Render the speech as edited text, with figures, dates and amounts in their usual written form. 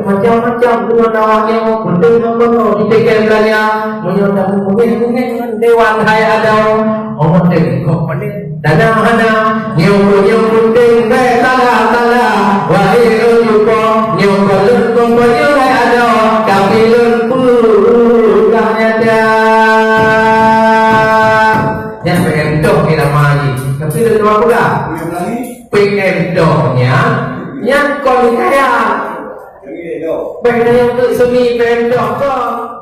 macam-macam tuan awaknya penting apa kita kembalinya menyodang mungkin dewan hai ada orang tengok pandai dana hana nyong penting bae tala wahai rupa nyong balun kompanyo hai ada tapi lun ada yang pengen dok kita maju tapi dua pula pengen doknya yang kau kaya pengen yang tu seni pengen dok